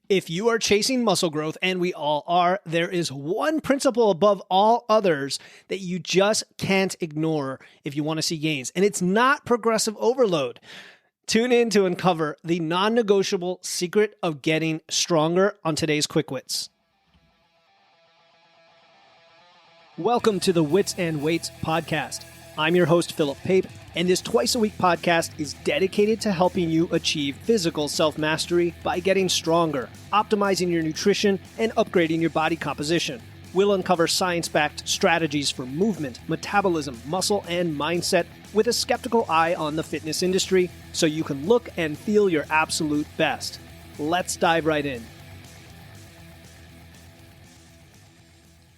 If you are chasing muscle growth, and we all are, there is one principle above all others that you just can't ignore if you want to see gains, and it's not progressive overload. Tune in to uncover the non-negotiable secret of getting stronger on today's Quick Wits. Welcome to the Wits and Weights podcast. I'm your host, Philip Pape, and this twice-a-week podcast is dedicated to helping you achieve physical self-mastery by getting stronger, optimizing your nutrition, and upgrading your body composition. We'll uncover science-backed strategies for movement, metabolism, muscle, and mindset with a skeptical eye on the fitness industry so you can look and feel your absolute best. Let's dive right in.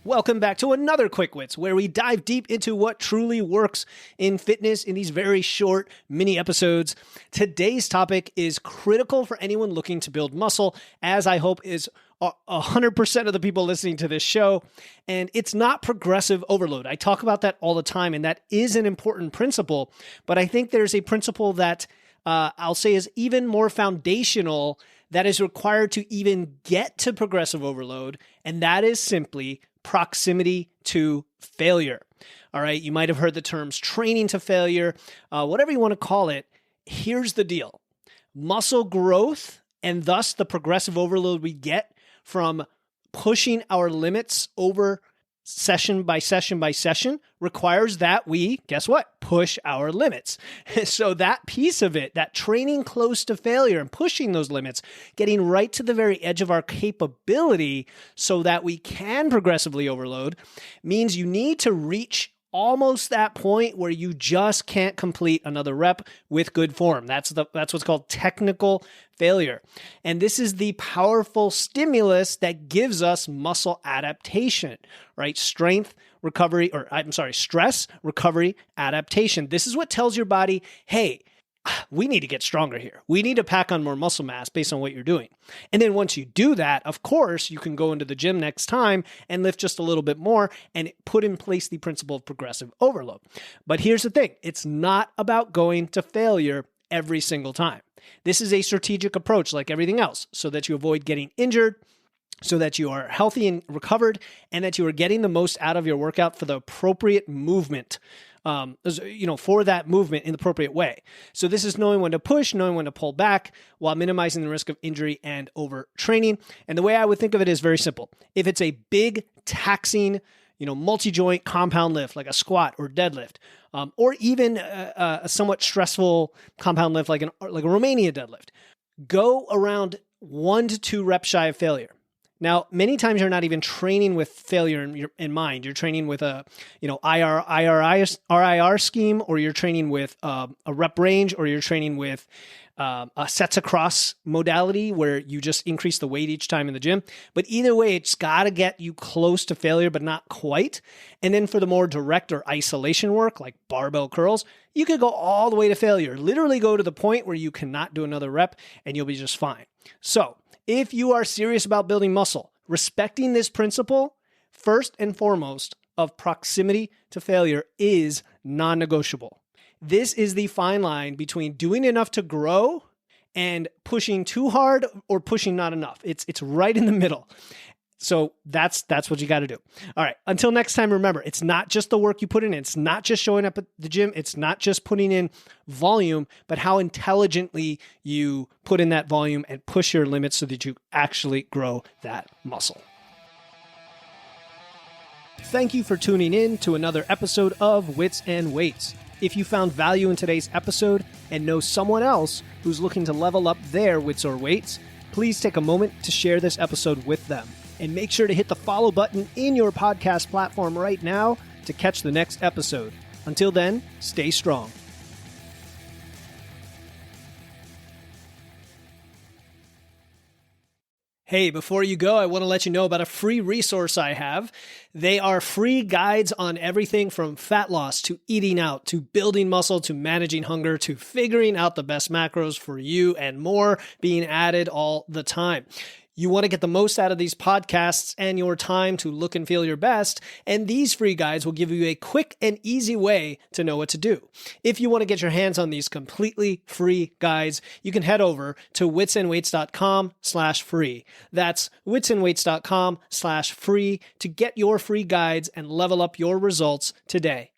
Welcome back to another Quick Wits, where we dive deep into what truly works in fitness in these very short mini episodes. Today's topic is critical for anyone looking to build muscle, as I hope is 100% of the people listening to this show, and it's not progressive overload. I talk about that all the time, and that is an important principle, but I think there's a principle that I'll say is even more foundational that is required to even get to progressive overload, and that is simply proximity to failure. All right, you might have heard the terms training to failure, whatever you want to call it. Here's the deal. Muscle growth, and thus the progressive overload we get from pushing our limits over session by session by session, requires that we, guess what, push our limits. So that piece of it, that training close to failure and pushing those limits, getting right to the very edge of our capability so that we can progressively overload, means you need to reach almost that point where you just can't complete another rep with good form. That's what's called technical failure. And this is the powerful stimulus that gives us muscle adaptation, right? Stress, recovery, adaptation. This is what tells your body, hey, we need to get stronger here. We need to pack on more muscle mass based on what you're doing. And then once you do that, of course, you can go into the gym next time and lift just a little bit more and put in place the principle of progressive overload. But here's the thing. It's not about going to failure every single time. This is a strategic approach like everything else so that you avoid getting injured, so that you are healthy and recovered, and that you are getting the most out of your workout for the appropriate movement. For that movement in the appropriate way. So this is knowing when to push, knowing when to pull back while minimizing the risk of injury and overtraining. And the way I would think of it is very simple. If it's a big taxing, multi-joint compound lift like a squat or deadlift, or even a somewhat stressful compound lift like a Romania deadlift, go around 1 to 2 reps shy of failure. Now, many times you're not even training with failure in mind. You're training with a, RIR scheme, or you're training with a rep range, or you're training with a sets across modality where you just increase the weight each time in the gym. But either way, it's got to get you close to failure, but not quite. And then for the more direct or isolation work, like barbell curls, you could go all the way to failure. Literally go to the point where you cannot do another rep and you'll be just fine. So, if you are serious about building muscle, respecting this principle, first and foremost, of proximity to failure is non-negotiable. This is the fine line between doing enough to grow and pushing too hard or pushing not enough. It's right in the middle. So that's what you got to do. All right. Until next time, remember, it's not just the work you put in. It's not just showing up at the gym. It's not just putting in volume, but how intelligently you put in that volume and push your limits so that you actually grow that muscle. Thank you for tuning in to another episode of Wits and Weights. If you found value in today's episode and know someone else who's looking to level up their wits or weights, please take a moment to share this episode with them. And make sure to hit the follow button in your podcast platform right now to catch the next episode. Until then, stay strong. Hey, before you go, I want to let you know about a free resource I have. They are free guides on everything from fat loss to eating out to building muscle to managing hunger to figuring out the best macros for you and more being added all the time. You want to get the most out of these podcasts and your time to look and feel your best, and these free guides will give you a quick and easy way to know what to do. If you want to get your hands on these completely free guides, you can head over to witsandweights.com/free. That's witsandweights.com/free to get your free guides and level up your results today.